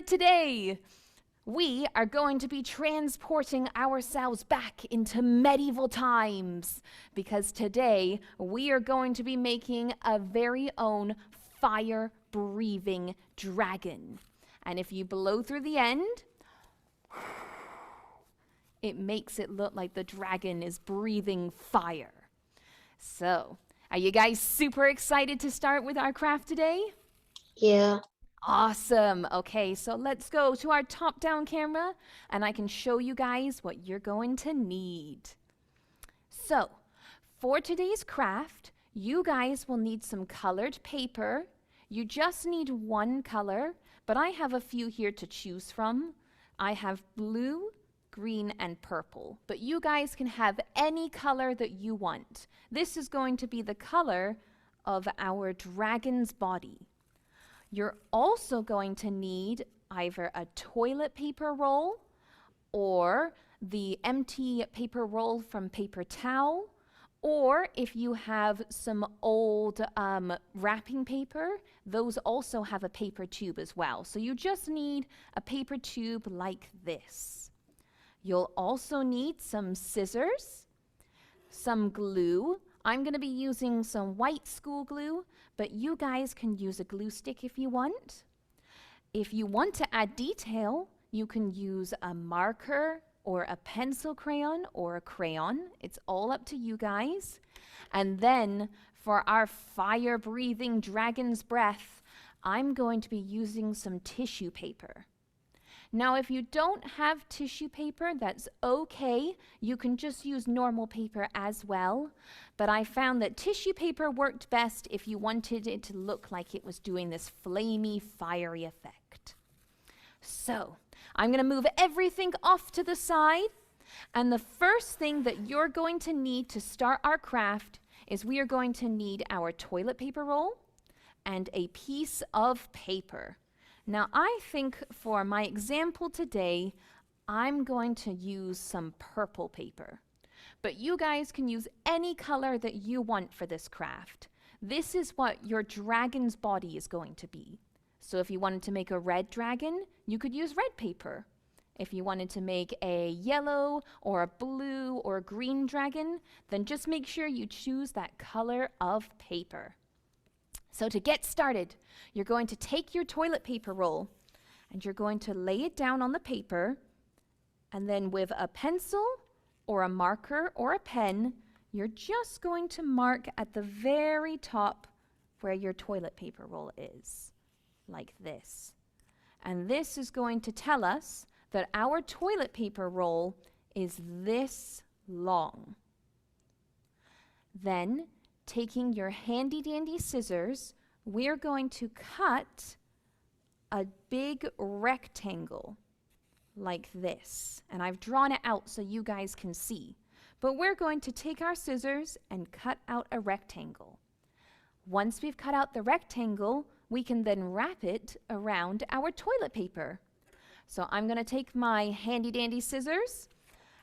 Today, we are going to be transporting ourselves back into medieval times because today we are going to be making a very own fire-breathing dragon. And if you blow through the end, it makes it look like the dragon is breathing fire. So, are you guys super excited to start with our craft today? Yeah. Awesome. Okay, so let's go to our top-down camera and I can show you guys what you're going to need. So, for today's craft, you guys will need some colored paper. You just need one color, but I have a few here to choose from. I have blue, green, and purple, but you guys can have any color that you want. This is going to be the color of our dragon's body. You're also going to need either a toilet paper roll or the empty paper roll from paper towel, or if you have some old wrapping paper, those also have a paper tube as well. So you just need a paper tube like this. You'll also need some scissors, some glue. I'm going to be using some white school glue, but you guys can use a glue stick if you want. If you want to add detail, you can use a marker or a pencil crayon or a crayon. It's all up to you guys. And then for our fire-breathing dragon's breath, I'm going to be using some tissue paper. Now, if you don't have tissue paper, that's okay. You can just use normal paper as well. But I found that tissue paper worked best if you wanted it to look like it was doing this flamey, fiery effect. So, I'm going to move everything off to the side. And the first thing that you're going to need to start our craft is we are going to need our toilet paper roll and a piece of paper. Now, I think for my example today, I'm going to use some purple paper. But you guys can use any color that you want for this craft. This is what your dragon's body is going to be. So if you wanted to make a red dragon, you could use red paper. If you wanted to make a yellow or a blue or a green dragon, then just make sure you choose that color of paper. So to get started, you're going to take your toilet paper roll and you're going to lay it down on the paper, and then with a pencil or a marker or a pen, you're just going to mark at the very top where your toilet paper roll is, like this. And this is going to tell us that our toilet paper roll is this long. Then, taking your handy-dandy scissors, we're going to cut a big rectangle like this. And I've drawn it out so you guys can see. But we're going to take our scissors and cut out a rectangle. Once we've cut out the rectangle, we can then wrap it around our toilet paper. So I'm going to take my handy-dandy scissors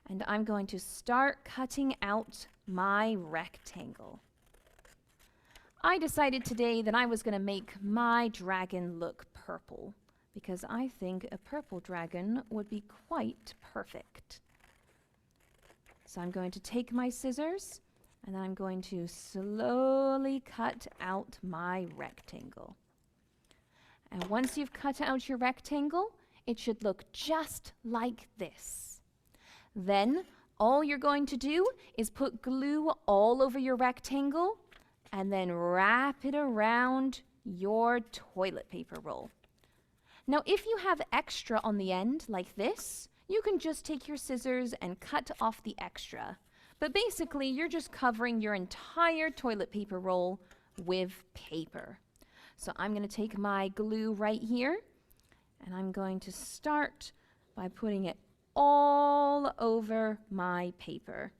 and I'm going to start cutting out my rectangle. I decided today that I was going to make my dragon look purple because I think a purple dragon would be quite perfect. So I'm going to take my scissors and I'm going to slowly cut out my rectangle. And once you've cut out your rectangle, it should look just like this. Then all you're going to do is put glue all over your rectangle and then wrap it around your toilet paper roll. Now, if you have extra on the end like this, you can just take your scissors and cut off the extra. But basically, you're just covering your entire toilet paper roll with paper. So I'm going to take my glue right here, and I'm going to start by putting it all over my paper.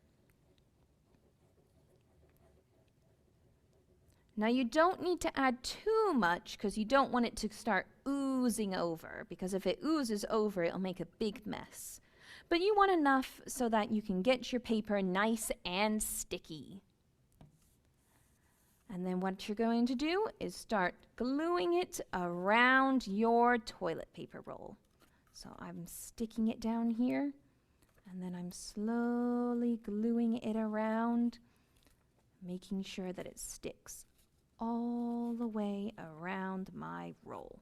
Now you don't need to add too much because you don't want it to start oozing over, because if it oozes over, it'll make a big mess. But you want enough so that you can get your paper nice and sticky. And then what you're going to do is start gluing it around your toilet paper roll. So I'm sticking it down here, and then I'm slowly gluing it around, making sure that it sticks all the way around my roll.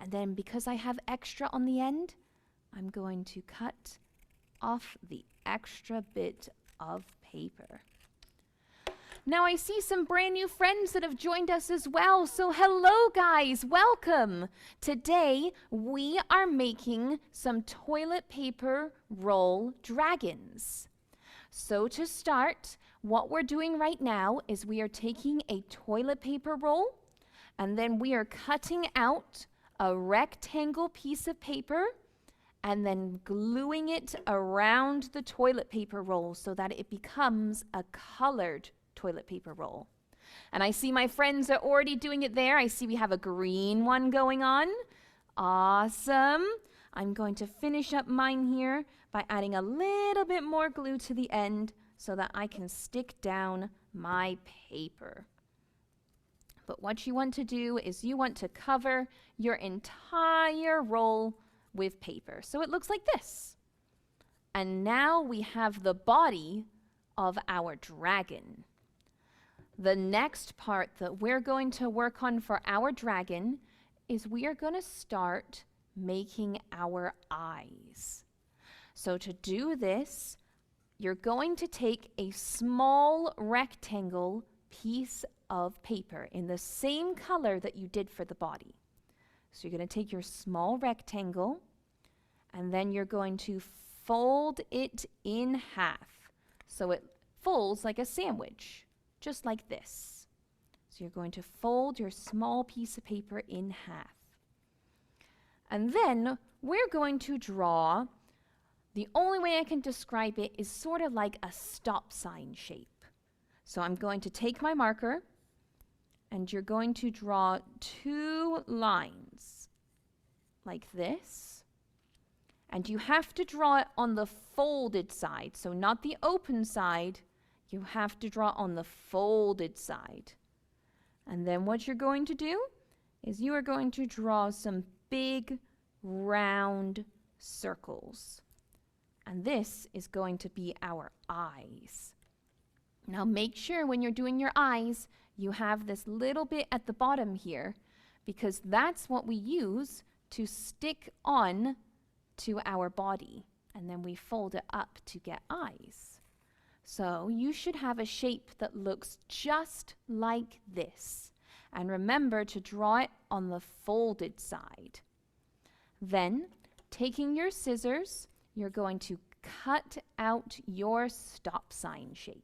And then because I have extra on the end, I'm going to cut off the extra bit of paper. Now I see some brand new friends that have joined us as well. So hello guys, welcome. Today we are making some toilet paper roll dragons. So to start, what we're doing right now is we are taking a toilet paper roll and then we are cutting out a rectangle piece of paper and then gluing it around the toilet paper roll so that it becomes a colored toilet paper roll. And I see my friends are already doing it there. I see we have a green one going on. Awesome. I'm going to finish up mine here by adding a little bit more glue to the end so that I can stick down my paper. But what you want to do is you want to cover your entire roll with paper. So it looks like this. And now we have the body of our dragon. The next part that we're going to work on for our dragon is we are going to start making our eyes. So to do this, you're going to take a small rectangle piece of paper in the same color that you did for the body. So you're going to take your small rectangle and then you're going to fold it in half. So it folds like a sandwich, just like this. So you're going to fold your small piece of paper in half. And then we're going to draw, the only way I can describe it is sort of like a stop sign shape. So I'm going to take my marker and you're going to draw 2 lines like this. And you have to draw it on the folded side, so not the open side. You have to draw on the folded side. And then what you're going to do is you are going to draw some big round circles. And this is going to be our eyes. Now make sure when you're doing your eyes, you have this little bit at the bottom here, because that's what we use to stick on to our body. And then we fold it up to get eyes. So you should have a shape that looks just like this. And remember to draw it on the folded side. Then, taking your scissors, you're going to cut out your stop sign shape.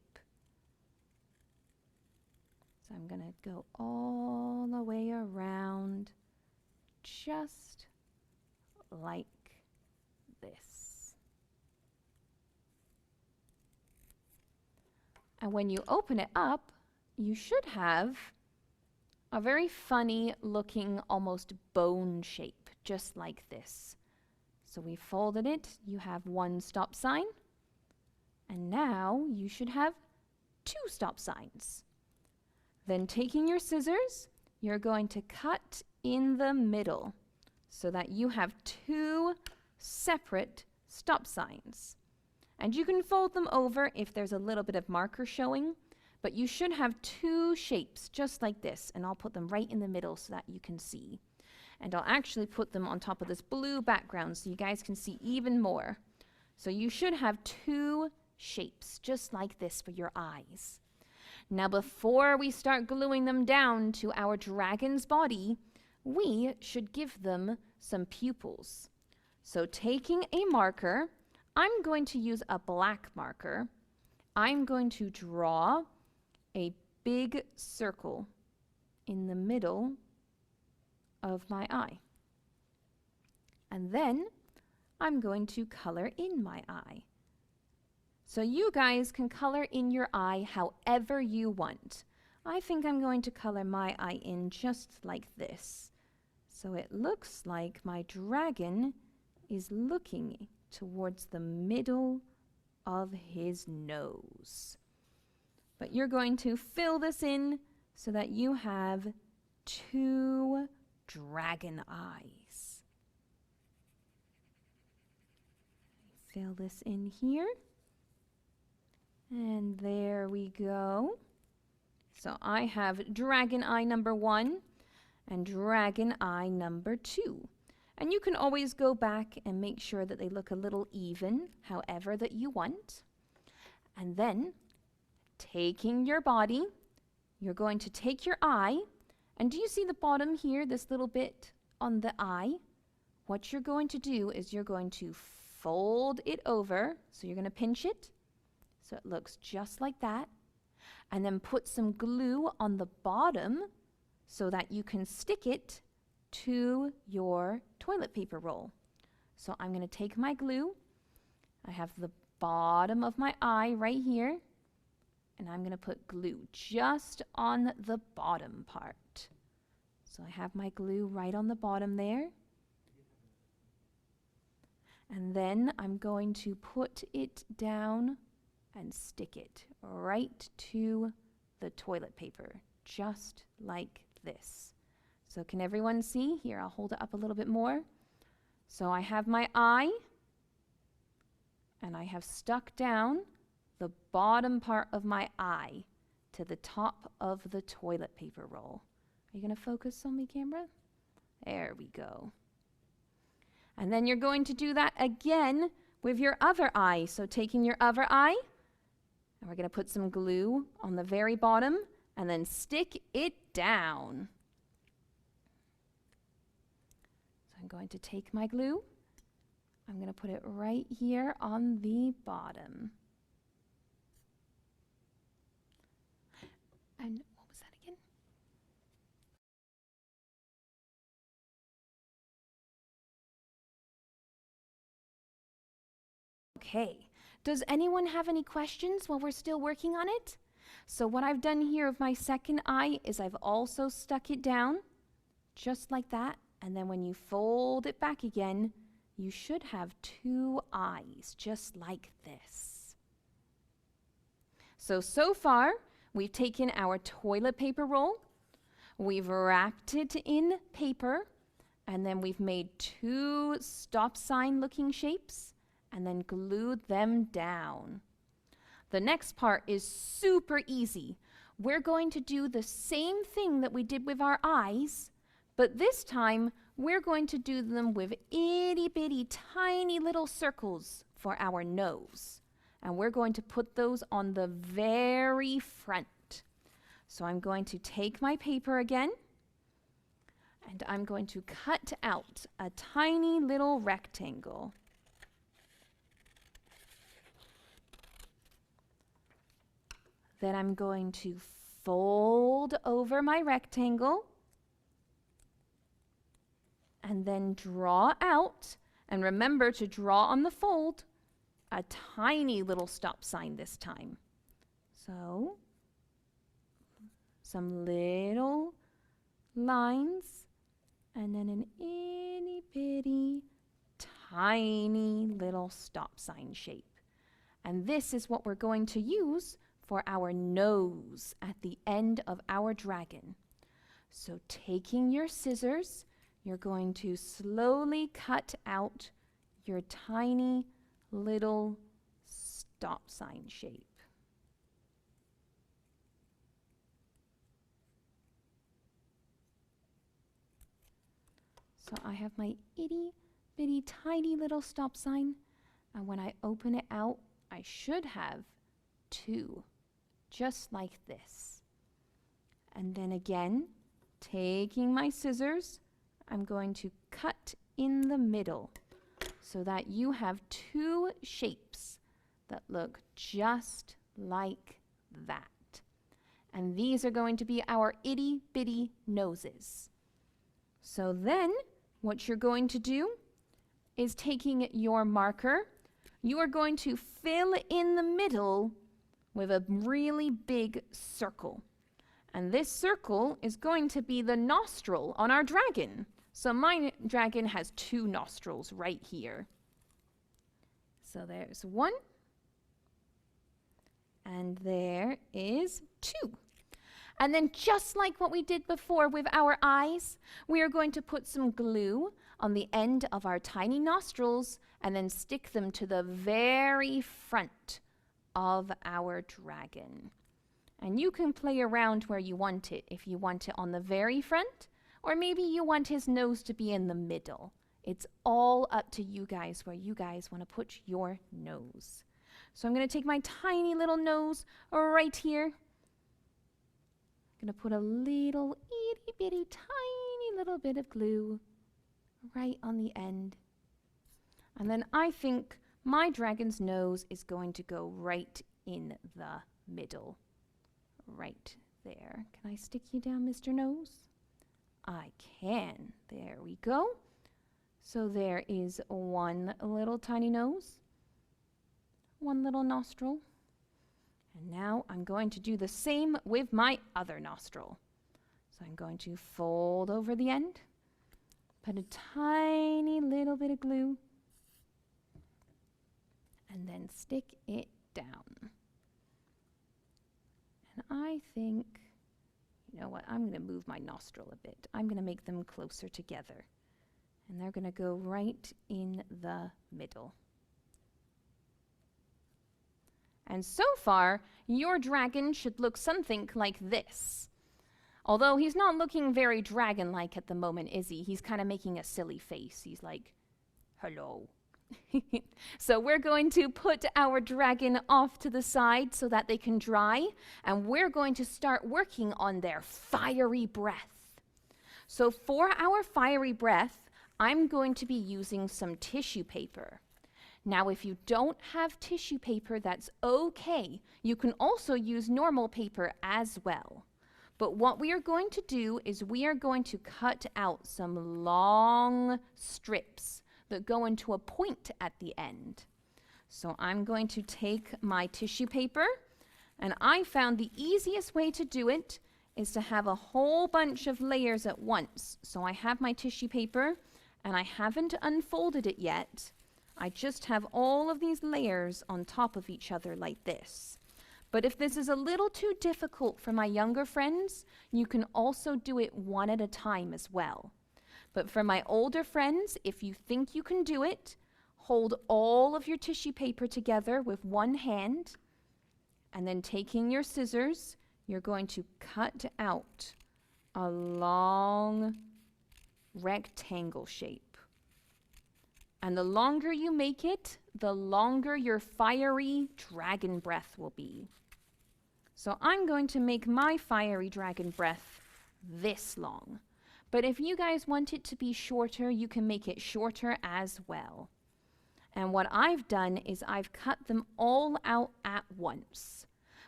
So I'm going to go all the way around, just like this. And when you open it up, you should have a very funny looking, almost bone shape, just like this. So we folded it, you have 1 stop sign, and now you should have 2 stop signs. Then taking your scissors, you're going to cut in the middle so that you have 2 separate stop signs. And you can fold them over if there's a little bit of marker showing, but you should have 2 shapes just like this, and I'll put them right in the middle so that you can see. And I'll actually put them on top of this blue background so you guys can see even more. So you should have 2 shapes just like this for your eyes. Now before we start gluing them down to our dragon's body, we should give them some pupils. So taking a marker, I'm going to use a black marker. I'm going to draw a big circle in the middle of my eye. And then I'm going to color in my eye. So you guys can color in your eye however you want. I think I'm going to color my eye in just like this. So it looks like my dragon is looking towards the middle of his nose. but you're going to fill this in so that you have 2 dragon eyes. Fill this in here. And there we go. So I have dragon eye number 1 and dragon eye number 2. And you can always go back and make sure that they look a little even, however that you want. And then, taking your body, you're going to take your eye, and do you see the bottom here, this little bit on the eye? What you're going to do is you're going to fold it over, so you're going to pinch it, so it looks just like that, and then put some glue on the bottom so that you can stick it to your toilet paper roll. So I'm going to take my glue. I have the bottom of my eye right here, and I'm going to put glue just on the bottom part. So I have my glue right on the bottom there. And then I'm going to put it down and stick it right to the toilet paper, just like this. So can everyone see? Here, I'll hold it up a little bit more. So I have my eye, and I have stuck down the bottom part of my eye to the top of the toilet paper roll. Are you going to focus on me, camera? There we go. And then you're going to do that again with your other eye. So taking your other eye, and we're going to put some glue on the very bottom and then stick it down. So I'm going to take my glue. I'm going to put it right here on the bottom. And what was that again? Okay. Does anyone have any questions while we're still working on it? So what I've done here with my second eye is I've also stuck it down, just like that. And then when you fold it back again, you should have 2 eyes, just like this. So far, we've taken our toilet paper roll, we've wrapped it in paper, and then we've made 2 stop sign looking shapes, and then glued them down. The next part is super easy. We're going to do the same thing that we did with our eyes, but this time we're going to do them with itty bitty tiny little circles for our nose. And we're going to put those on the very front. So I'm going to take my paper again, and I'm going to cut out a tiny little rectangle. Then I'm going to fold over my rectangle and then draw out, and remember to draw on the fold, a tiny little stop sign this time. So, some little lines, and then an itty bitty tiny little stop sign shape. And this is what we're going to use for our nose at the end of our dragon. So taking your scissors, you're going to slowly cut out your tiny little stop sign shape. So I have my itty bitty tiny little stop sign, and when I open it out, I should have 2. Just like this. And then again, taking my scissors, I'm going to cut in the middle so that you have 2 shapes that look just like that. And these are going to be our itty bitty noses. So then what you're going to do is taking your marker, you are going to fill in the middle with a really big circle. And this circle is going to be the nostril on our dragon. So my dragon has 2 nostrils right here. So there's 1 And there is 2. And then just like what we did before with our eyes, we are going to put some glue on the end of our tiny nostrils and then stick them to the very front of our dragon. And you can play around where you want it, if you want it on the very front, or maybe you want his nose to be in the middle. It's all up to you guys where you guys want to put your nose. So I'm going to take my tiny little nose right here. I'm going to put a little itty bitty tiny little bit of glue right on the end. And then I think my dragon's nose is going to go right in the middle. Right there. Can I stick you down, Mr. Nose? I can. There we go. So there is one little tiny nose, one little nostril. And now I'm going to do the same with my other nostril. So I'm going to fold over the end, put a tiny little bit of glue, and then stick it down. And I think, you know what, I'm going to move my nostril a bit. I'm going to make them closer together. And they're going to go right in the middle. And so far, your dragon should look something like this. Although he's not looking very dragon-like at the moment, is he? He's kind of making a silly face. He's like, hello. So we're going to put our dragon off to the side so that they can dry, and we're going to start working on their fiery breath. So for our fiery breath, I'm going to be using some tissue paper. Now, if you don't have tissue paper, that's okay. You can also use normal paper as well. But what we are going to do is we are going to cut out some long strips that go into a point at the end. So I'm going to take my tissue paper, and I found the easiest way to do it is to have a whole bunch of layers at once. So I have my tissue paper, and I haven't unfolded it yet. I just have all of these layers on top of each other like this. But if this is a little too difficult for my younger friends, you can also do it one at a time as well. But for my older friends, if you think you can do it, hold all of your tissue paper together with one hand, and then taking your scissors, you're going to cut out a long rectangle shape. And the longer you make it, the longer your fiery dragon breath will be. So I'm going to make my fiery dragon breath this long. But if you guys want it to be shorter, you can make it shorter as well. And what I've done is I've cut them all out at once.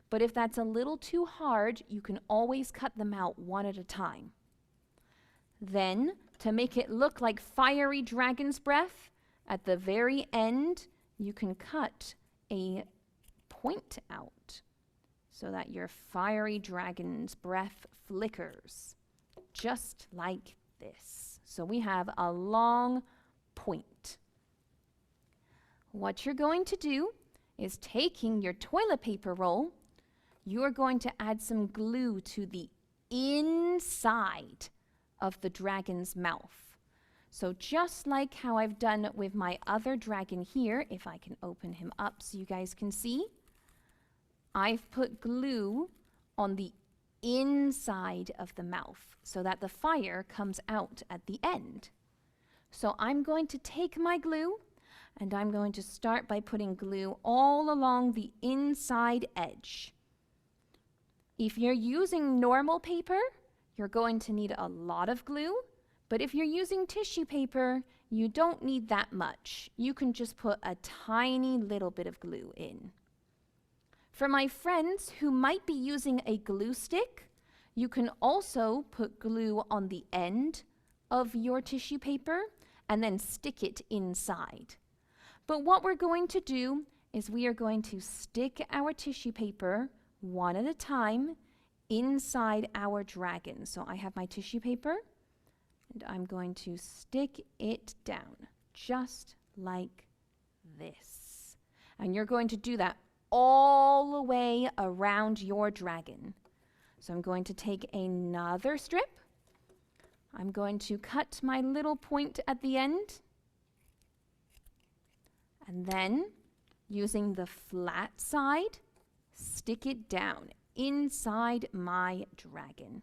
But if that's a little too hard, you can always cut them out one at a time. Then, to make it look like fiery dragon's breath, at the very end, you can cut a point out so that your fiery dragon's breath flickers, just like this. So we have a long point. What you're going to do is taking your toilet paper roll, you're going to add some glue to the inside of the dragon's mouth. So just like how I've done with my other dragon here, if I can open him up so you guys can see, I've put glue on the inside of the mouth so that the fire comes out at the end. So I'm going to take my glue and I'm going to start by putting glue all along the inside edge. If you're using normal paper, you're going to need a lot of glue, but if you're using tissue paper, you don't need that much. You can just put a tiny little bit of glue in. For my friends who might be using a glue stick, you can also put glue on the end of your tissue paper and then stick it inside. But what we're going to do is we are going to stick our tissue paper one at a time inside our dragon. So I have my tissue paper and I'm going to stick it down just like this. And you're going to do that all the way around your dragon. So I'm going to take another strip. I'm going to cut my little point at the end. And then, using the flat side, stick it down inside my dragon.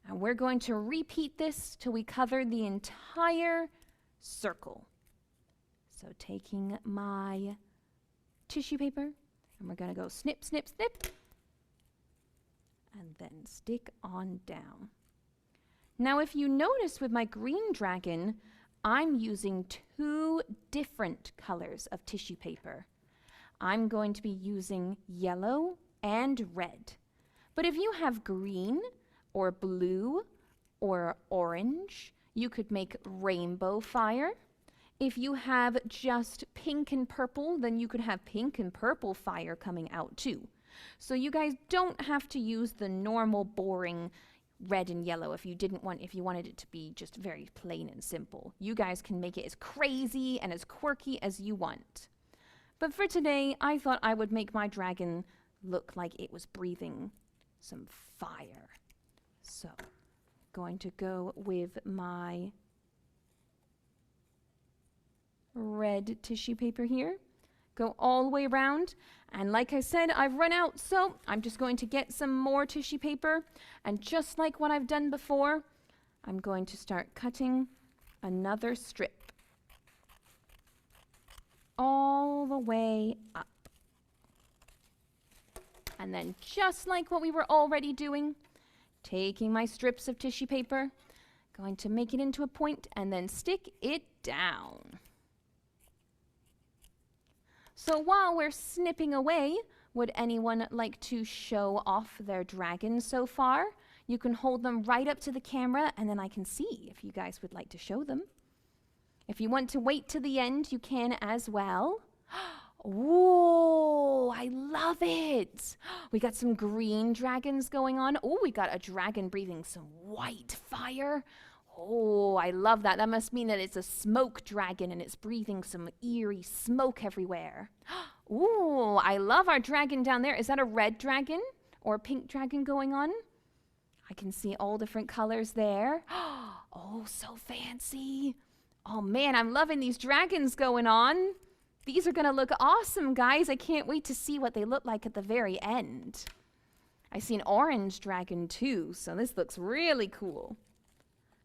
And we're going to repeat this till we cover the entire circle. So taking my tissue paper, and we're going to go snip, snip, snip, and then stick on down. Now, if you notice with my green dragon, I'm using 2 different colors of tissue paper. I'm going to be using yellow and red. But if you have green or blue or orange, you could make rainbow fire. If you have just pink and purple, then you could have pink and purple fire coming out too. So you guys don't have to use the normal boring red and yellow if you wanted it to be just very plain and simple. You guys can make it as crazy and as quirky as you want. But for today, I thought I would make my dragon look like it was breathing some fire. So, going to go with my red tissue paper here. Go all the way around. And like I said, I've run out, so I'm just going to get some more tissue paper. And just like what I've done before, I'm going to start cutting another strip all the way up. And then just like what we were already doing, taking my strips of tissue paper, going to make it into a point and then stick it down. So while we're snipping away, would anyone like to show off their dragon so far? You can hold them right up to the camera and then I can see if you guys would like to show them. If you want to wait to the end, you can as well. Ooh, I love it. We got some green dragons going on. Oh, we got a dragon breathing some white fire. Oh, I love that. That must mean that it's a smoke dragon and it's breathing some eerie smoke everywhere. Ooh, I love our dragon down there. Is that a red dragon or a pink dragon going on? I can see all different colors there. Oh, so fancy. Oh man, I'm loving these dragons going on. These are going to look awesome, guys. I can't wait to see what they look like at the very end. I see an orange dragon too, so this looks really cool.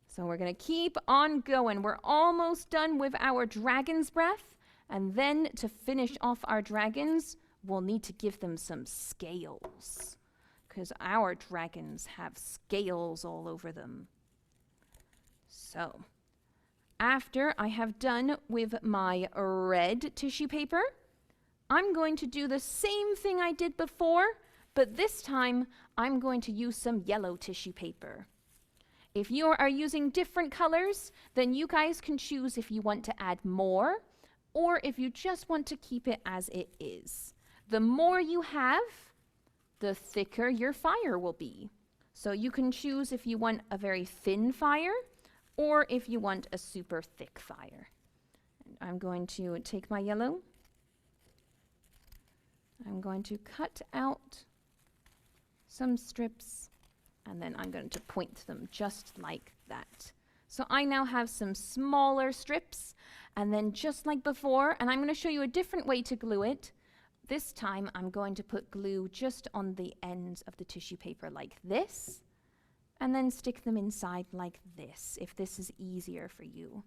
So we're going to keep on going. We're almost done with our dragon's breath. And then to finish off our dragons, we'll need to give them some scales. Because our dragons have scales all over them. So, after I have done with my red tissue paper, I'm going to do the same thing I did before, but this time I'm going to use some yellow tissue paper. If you are using different colors, then you guys can choose if you want to add more or if you just want to keep it as it is. The more you have, the thicker your fire will be. So you can choose if you want a very thin fire or if you want a super thick fire. And I'm going to take my yellow. I'm going to cut out some strips. And then I'm going to point them just like that. So I now have some smaller strips. And then just like before, and I'm going to show you a different way to glue it. This time I'm going to put glue just on the ends of the tissue paper like this. And then stick them inside like this, if this is easier for you.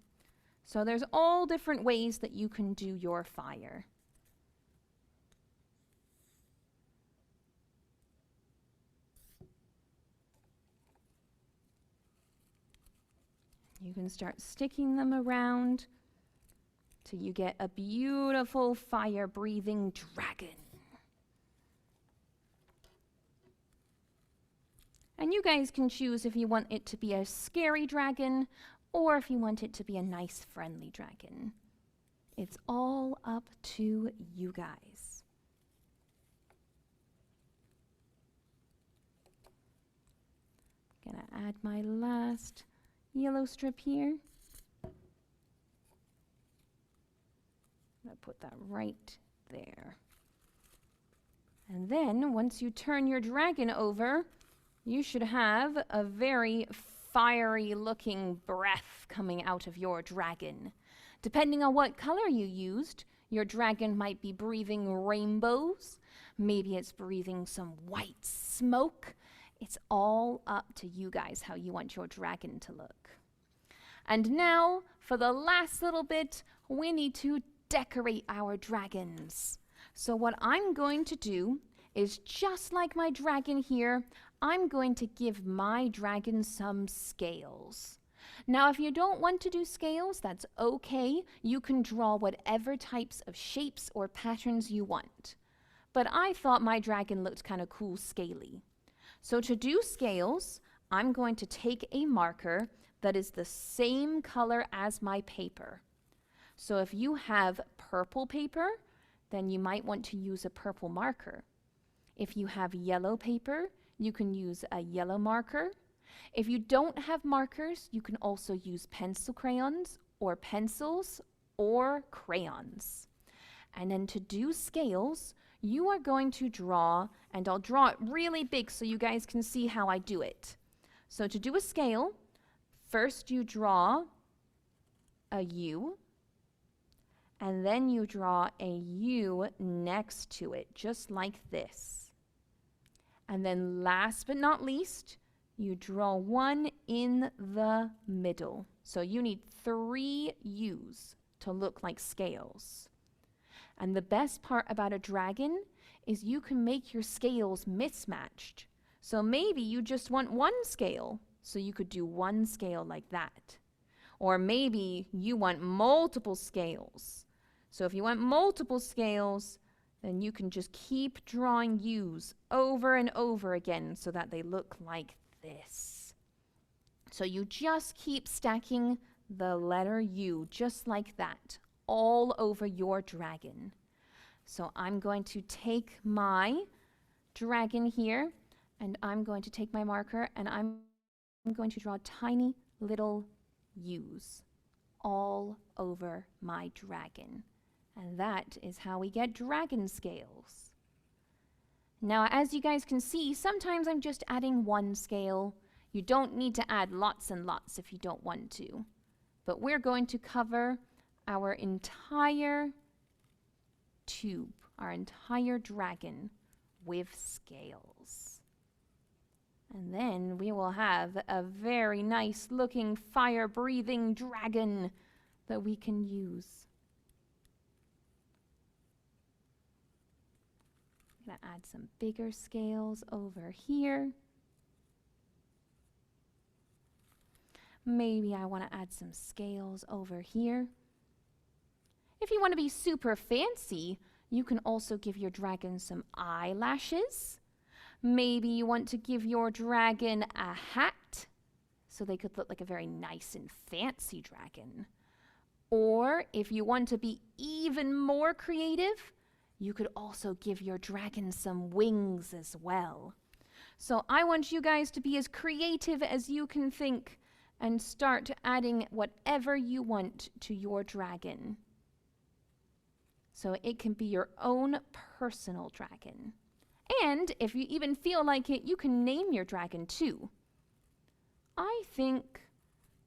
So there's all different ways that you can do your fire. You can start sticking them around till you get a beautiful fire-breathing dragon. And you guys can choose if you want it to be a scary dragon or if you want it to be a nice, friendly dragon. It's all up to you guys. Gonna add my last yellow strip here. I'm going to put that right there. And then once you turn your dragon over, you should have a very fiery looking breath coming out of your dragon. Depending on what color you used, your dragon might be breathing rainbows. Maybe it's breathing some white smoke. It's all up to you guys how you want your dragon to look. And now, for the last little bit, we need to decorate our dragons. So what I'm going to do is, just like my dragon here, I'm going to give my dragon some scales. Now, if you don't want to do scales, that's okay. You can draw whatever types of shapes or patterns you want. But I thought my dragon looked kind of cool scaly. So to do scales, I'm going to take a marker that is the same color as my paper. So if you have purple paper, then you might want to use a purple marker. If you have yellow paper, you can use a yellow marker. If you don't have markers, you can also use pencil crayons or pencils or crayons. And then to do scales, you are going to draw, and I'll draw it really big so you guys can see how I do it. So to do a scale, first you draw a U, and then you draw a U next to it, just like this. And then last but not least, you draw one in the middle. So you need 3 U's to look like scales. And the best part about a dragon is you can make your scales mismatched. So maybe you just want 1 scale, so you could do 1 scale like that. Or maybe you want multiple scales. So if you want multiple scales, then you can just keep drawing U's over and over again so that they look like this. So you just keep stacking the letter U just like that all over your dragon. So I'm going to take my dragon here, and I'm going to take my marker, and I'm going to draw tiny little U's all over my dragon. And that is how we get dragon scales. Now, as you guys can see, sometimes I'm just adding 1 scale. You don't need to add lots and lots if you don't want to. But we're going to cover our entire tube, our entire dragon, with scales. And then we will have a very nice looking fire-breathing dragon that we can use. I'm going to add some bigger scales over here. Maybe I want to add some scales over here. If you want to be super fancy, you can also give your dragon some eyelashes. Maybe you want to give your dragon a hat, so they could look like a very nice and fancy dragon. Or if you want to be even more creative, you could also give your dragon some wings as well. So I want you guys to be as creative as you can think and start adding whatever you want to your dragon. So it can be your own personal dragon. And if you even feel like it, you can name your dragon too. I think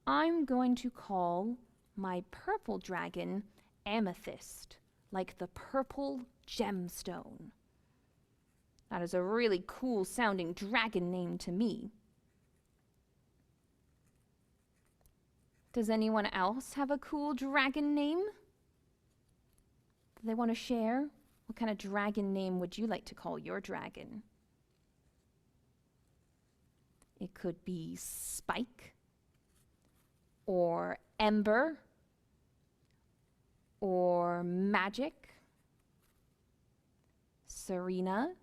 I'm going to call my purple dragon Amethyst, like the purple gemstone. That is a really cool sounding dragon name to me. Does anyone else have a cool dragon name that they want to share? What kind of dragon name would you like to call your dragon? It could be Spike, or Ember, or Magic, Serena.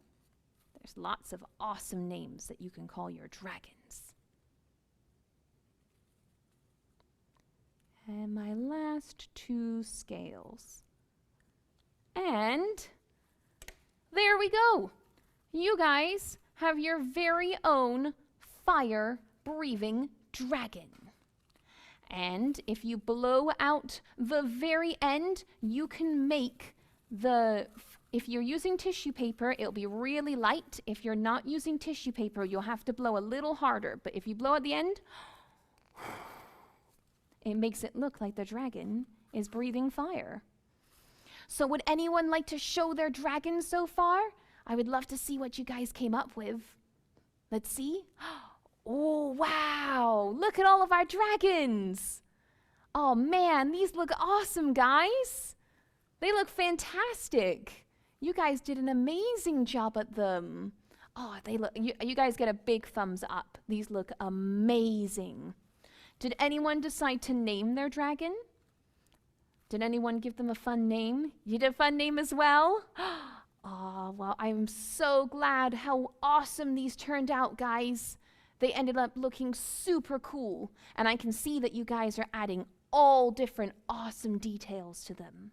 There's lots of awesome names that you can call your dragons. And my last 2 scales. And there we go. You guys have your very own fire-breathing dragon. And if you blow out the very end, you can make the If you're using tissue paper, it'll be really light. If you're not using tissue paper, you'll have to blow a little harder. But if you blow at the end, it makes it look like the dragon is breathing fire. So would anyone like to show their dragon so far? I would love to see what you guys came up with. Let's see. Oh, wow. Look at all of our dragons. Oh, man, these look awesome, guys. They look fantastic. You guys did an amazing job at them. Oh, they look. You guys get a big thumbs up. These look amazing. Did anyone decide to name their dragon? Did anyone give them a fun name? You did a fun name as well? Oh, well, I'm so glad how awesome these turned out, guys. They ended up looking super cool, and I can see that you guys are adding all different awesome details to them.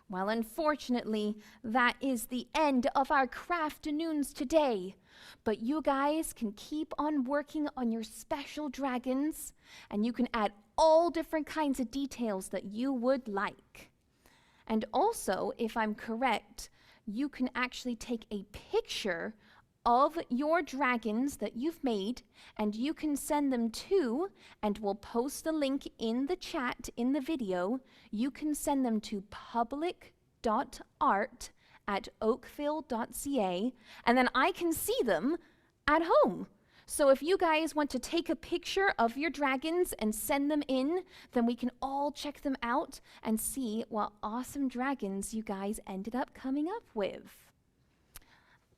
Well, unfortunately, that is the end of our Crafternoons today. But you guys can keep on working on your special dragons, and you can add all different kinds of details that you would like. And also, if I'm correct, you can actually take a picture of your dragons that you've made, and you can send them to, and we'll post the link in the chat in the video. You can send them to public.art@oakville.ca, and then I can see them at home. So if you guys want to take a picture of your dragons and send them in, then we can all check them out and see what awesome dragons you guys ended up coming up with.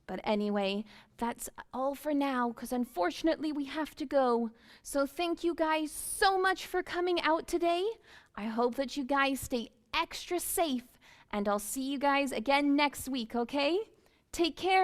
But anyway, that's all for now, because unfortunately we have to go. So thank you guys so much for coming out today. I hope that you guys stay extra safe, and I'll see you guys again next week, okay? Take care.